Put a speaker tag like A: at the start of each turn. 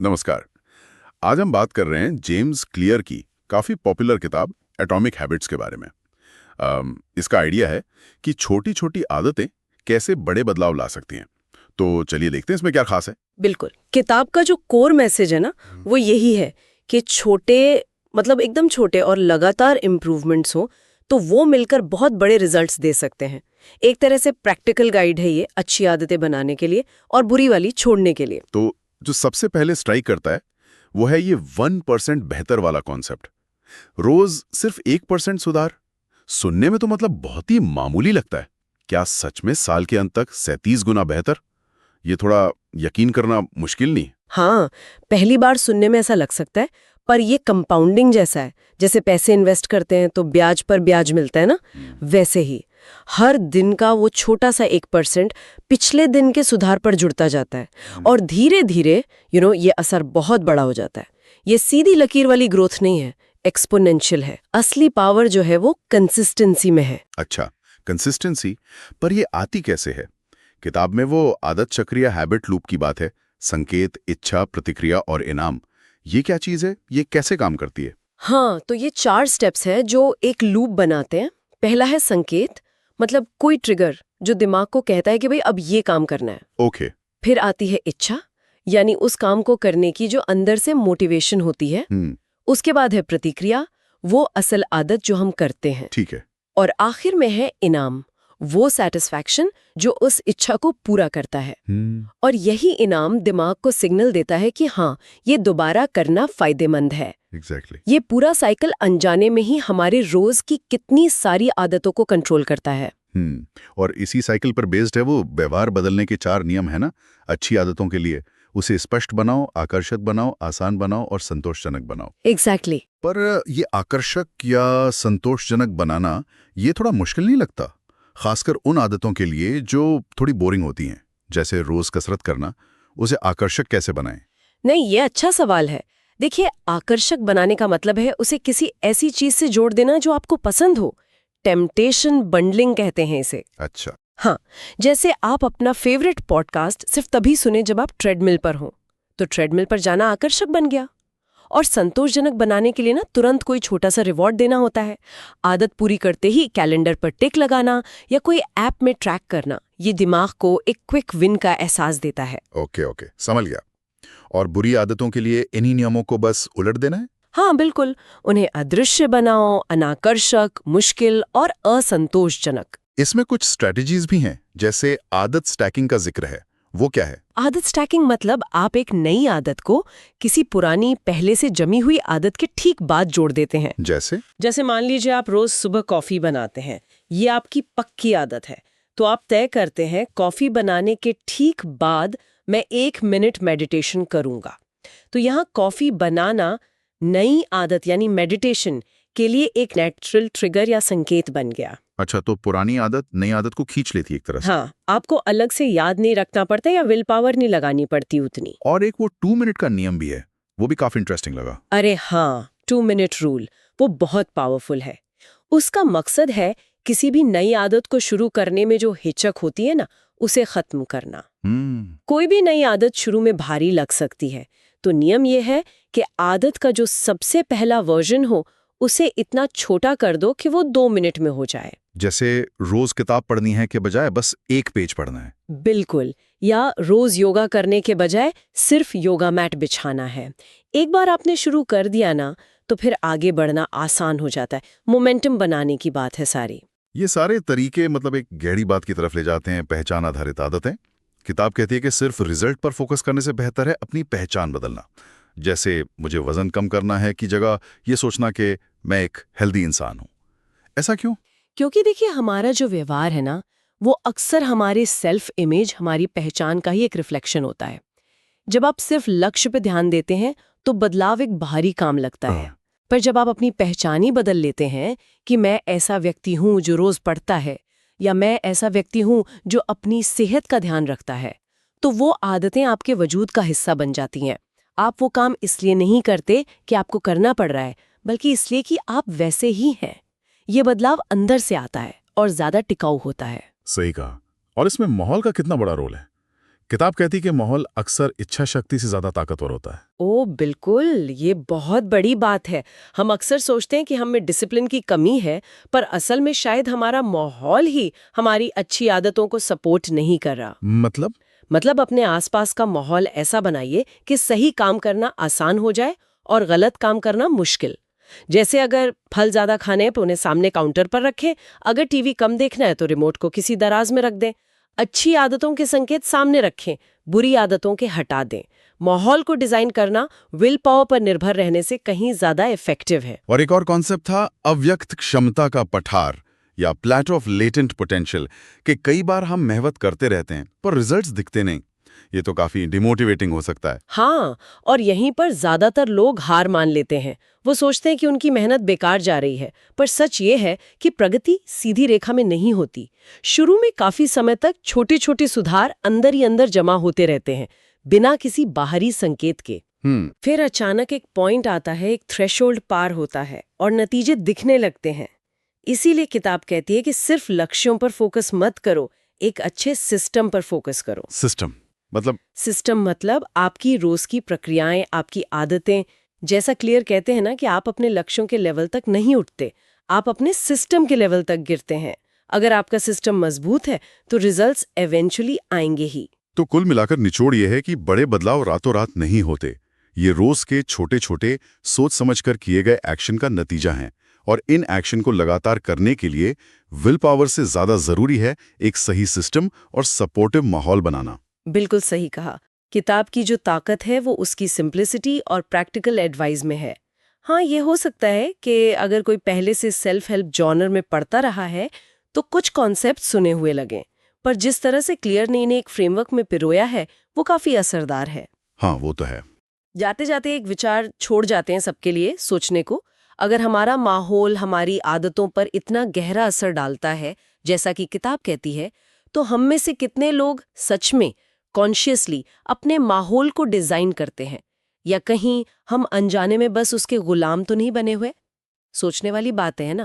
A: नमस्कार। आज हम बात कर रहे हैं जेम्स क्लियर की काफ़ी पॉपुलर किताब एटॉमिक हैबिट्स के बारे में। इसका आइडिया है कि छोटी छोटी आदतें कैसे बड़े बदलाव ला सकती हैं। तो चलिए देखते हैं इसमें क्या खास है।
B: बिल्कुल। किताब का जो कोर मैसेज है ना, वो यही है कि छोटे मतलब एकदम छोटे और लगातार इम्प्रूवमेंट्स हो तो वो मिलकर बहुत बड़े रिजल्ट्स दे सकते हैं। एक तरह से प्रैक्टिकल गाइड है ये अच्छी आदतें बनाने के लिए और बुरी वाली छोड़ने के लिए।
A: तो जो सबसे पहले स्ट्राइक करता है वो है ये 1% बेहतर वाला कॉन्सेप्ट। रोज सिर्फ 1% सुधार सुनने में तो मतलब बहुत ही मामूली लगता है। क्या सच में साल के अंत तक 37 गुना बेहतर? ये थोड़ा यकीन करना मुश्किल नहीं?
B: हाँ, पहली बार सुनने में ऐसा लग सकता है, पर ये कंपाउंडिंग जैसा है। जैसे पैसे इन्वेस्ट करते हैं तो ब्याज पर ब्याज मिलता है ना, वैसे ही हर दिन का वो छोटा सा 1% पिछले दिन के सुधार पर जुड़ता जाता है और धीरे धीरे ये असर बहुत बड़ा हो जाता है। ये सीधी लकीर वाली ग्रोथ नहीं है, एक्सपोनेंशियल है। असली पावर जो है वो कंसिस्टेंसी में है।
A: अच्छा, कंसिस्टेंसी। पर ये आती कैसे है? किताब में वो आदत चक्र या हैबिट लूप की बात है। संकेत, इच्छा, प्रतिक्रिया और इनाम, ये क्या चीज है? ये कैसे काम करती है?
B: हाँ, तो ये 4 स्टेप्स हैं जो एक लूप बनाते हैं। पहला है संकेत, मतलब कोई ट्रिगर जो दिमाग को कहता है कि भाई अब ये काम करना है।
A: ओके।
B: फिर आती है इच्छा, यानी उस काम को करने की जो अंदर से मोटिवेशन होती है। उसके बाद है प्रतिक्रिया, वो असल आदत जो हम करते हैं।
A: ठीक है।
B: और आखिर में है इनाम, वो सैटिस्फैक्शन जो उस इच्छा को पूरा करता है। और यही इनाम दिमाग को सिग्नल देता है कि हाँ, ये दोबारा करना फायदेमंद है।
A: एग्जैक्टली।
B: ये पूरा साइकिल अनजाने में ही हमारे रोज की कितनी सारी आदतों को कंट्रोल करता है।
A: और इसी साइकिल पर बेस्ड है वो व्यवहार बदलने के 4 नियम है ना अच्छी आदतों के लिए। उसे स्पष्ट बनाओ, आकर्षक बनाओ, आसान बनाओ और संतोषजनक बनाओ।
B: एग्जैक्टली।
A: पर ये आकर्षक या संतोषजनक बनाना ये थोड़ा मुश्किल नहीं लगता? खासकर उन आदतों के लिए जो थोड़ी बोरिंग होती हैं, जैसे रोज कसरत करना। उसे आकर्षक कैसे बनाएं?
B: नहीं, ये अच्छा सवाल है। देखिए, आकर्षक बनाने का मतलब है उसे किसी ऐसी चीज से जोड़ देना जो आपको पसंद हो। टेम्पटेशन बंडलिंग कहते हैं इसे।
A: अच्छा।
B: हाँ, जैसे आप अपना फेवरेट पॉडकास्ट सिर्फ तभी सुने जब आप ट्रेडमिल पर हो, तो ट्रेडमिल पर जाना आकर्षक बन गया। और संतोषजनक बनाने के लिए ना तुरंत कोई छोटा सा रिवॉर्ड देना होता है। आदत पूरी करते ही कैलेंडर पर टिक लगाना या कोई ऐप में ट्रैक करना, ये दिमाग को एक क्विक विन का एहसास देता है।
A: ओके, समझ गया। और बुरी आदतों के लिए इन्हीं नियमों को बस उलट देना है?
B: हाँ बिल्कुल, उन्हें अदृश्य बनाओ, अनाकर्षक, मुश्किल और असंतोषजनक।
A: इसमें कुछ स्ट्रेटजीज भी हैं, जैसे आदत स्टैकिंग का जिक्र है। वो क्या है?
B: आदत स्टैकिंग मतलब आप एक नई आदत को किसी पुरानी पहले से जमी हुई आदत के ठीक बाद जोड़ देते हैं। जैसे मान लीजिए आप रोज सुबह कॉफी बनाते हैं, ये आपकी पक्की आदत है। तो आप तय करते हैं कॉफी बनाने के ठीक बाद मैं 1 मिनट मेडिटेशन करूंगा। तो यहाँ कॉफी बनाना नई आदत यानी मेडिटेशन के लिए एक नेचुरल ट्रिगर या संकेत बन गया।
A: अच्छा, तो पुरानी आदत नई आदत को खींच लेती है एक तरह से।
B: हाँ, आपको अलग से याद नहीं रखना पड़ता या विल पावर नहीं लगानी पड़ती उतनी।
A: और एक वो 2 मिनट का नियम भी है, वो भी काफी इंटरेस्टिंग लगा।
B: अरे हाँ, 2 मिनट रूल, वो बहुत पावरफुल है। उसका मकसद है किसी भी नई आदत को शुरू करने में जो हिचक होती है ना, उसे खत्म करना। कोई भी नई आदत शुरू में भारी लग सकती है, तो नियम ये है कि आदत का जो सबसे पहला वर्जन हो उसे इतना छोटा कर दो कि वो 2 मिनट में हो जाए।
A: जैसे रोज किताब पढ़नी है के बजाय बस 1 पेज पढ़ना है।
B: बिल्कुल। या रोज योगा करने के बजाय सिर्फ योगा मैट बिछाना है। एक बार आपने शुरू कर दिया ना, तो फिर आगे बढ़ना आसान हो जाता है। मोमेंटम बनाने की बात है सारी।
A: ये सारे तरीके मतलब एक गहरी बात की तरफ ले जाते हैं, पहचान आधारित आदतें। किताब कहती है कि सिर्फ रिजल्ट पर फोकस करने से बेहतर है अपनी पहचान बदलना। जैसे मुझे वजन कम करना है की जगह ये सोचना कि मैं एक हेल्दी इंसान हूं। ऐसा क्यों?
B: क्योंकि देखिए, हमारा जो व्यवहार है ना, वो अक्सर हमारे सेल्फ इमेज, हमारी पहचान का ही एक रिफ्लेक्शन होता है। जब आप सिर्फ लक्ष्य पे ध्यान देते हैं तो बदलाव एक भारी काम लगता है। पर जब आप अपनी पहचान ही बदल लेते हैं कि मैं ऐसा व्यक्ति हूं जो रोज पढ़ता है, या मैं ऐसा व्यक्ति हूं जो अपनी सेहत का ध्यान रखता है, तो वो आदतें आपके वजूद का हिस्सा बन जाती हैं। आप वो काम इसलिए नहीं करते कि आपको करना पड़ रहा है, बल्कि इसलिए कि आप वैसे ही हैं। ये बदलाव अंदर से आता है और ज्यादा टिकाऊ होता है।
A: सही कहा। और इसमें माहौल का कितना बड़ा रोल है?
C: किताब कहती कि माहौल अक्सर इच्छा शक्ति से ज्यादा ताकतवर होता है।
B: ओ बिल्कुल, ये बहुत बड़ी बात है। हम अक्सर सोचते हैं कि हम में डिसिप्लिन की कमी है, पर असल में शायद हमारा माहौल ही हमारी अच्छी आदतों को सपोर्ट नहीं कर रहा। मतलब अपने आसपास का माहौल ऐसा बनाइए कि सही काम करना आसान हो जाए और गलत काम करना मुश्किल। जैसे अगर फल ज्यादा खाने हैं तो उन्हें सामने काउंटर पर रखें, अगर टीवी कम देखना है तो रिमोट को किसी दराज में रख दें। अच्छी आदतों के संकेत सामने रखें, बुरी आदतों के हटा दें। माहौल को डिजाइन करना विल पावर पर निर्भर रहने से कहीं ज्यादा इफेक्टिव है।
A: और एक और कॉन्सेप्ट था अव्यक्त क्षमता का पठार या प्लेटो ऑफ लेटेंट पोटेंशियल, कि कई बार हम मेहनत करते रहते हैं पर रिजल्ट्स दिखते नहीं। ये तो काफी डिमोटिवेटिंग हो सकता है।
B: हाँ, और यहीं पर ज्यादातर लोग हार मान लेते हैं। वो सोचते हैं कि उनकी मेहनत बेकार जा रही है, पर सच ये है कि प्रगति सीधी रेखा में नहीं होती। शुरू में काफी समय तक छोटे छोटे सुधार अंदर ही अंदर जमा होते रहते हैं, बिना किसी बाहरी संकेत के। फिर अचानक एक पॉइंट आता है, एक थ्रेशोल्ड पार होता है और नतीजे दिखने लगते हैं। इसीलिए किताब कहती है कि सिर्फ लक्ष्यों पर फोकस मत करो, एक अच्छे सिस्टम पर फोकस करो।
A: सिस्टम
B: मतलब आपकी रोज की प्रक्रियाएं, आपकी आदतें। जैसा क्लियर कहते हैं ना कि आप अपने लक्ष्यों के लेवल तक नहीं उठते, आप अपने सिस्टम के लेवल तक गिरते हैं। अगर आपका सिस्टम मजबूत है तो रिजल्ट्स एवेंचुअली आएंगे ही।
A: तो कुल मिलाकर निचोड़ यह है कि बड़े बदलाव रातों रात नहीं होते। ये रोज के छोटे छोटे सोच समझकर किए गए एक्शन का नतीजा है, और इन एक्शन को लगातार करने के लिए विल पावर से ज्यादा जरूरी है एक सही सिस्टम और सपोर्टिव माहौल बनाना।
B: बिल्कुल सही कहा। किताब की जो ताकत है वो उसकी सिंप्लिसिटी और प्रैक्टिकल एडवाइस में है। हाँ, ये हो सकता है कि अगर कोई पहले से सेल्फ हेल्प जॉनर में पढ़ता रहा है तो कुछ कॉन्सेप्ट सुने हुए लगें, पर जिस तरह से क्लियर ने एक फ्रेमवर्क में पिरोया है वो काफी असरदार है।
A: हाँ, वो तो है।
B: जाते जाते एक विचार छोड़ जाते हैं सबके लिए सोचने को। अगर हमारा माहौल हमारी आदतों पर इतना गहरा असर डालता है जैसा कि किताब कहती है, तो हम में से कितने लोग सच में कॉन्शियसली अपने माहौल को डिजाइन करते हैं, या कहीं हम अनजाने में बस उसके गुलाम तो नहीं बने हुए? सोचने वाली बात है ना।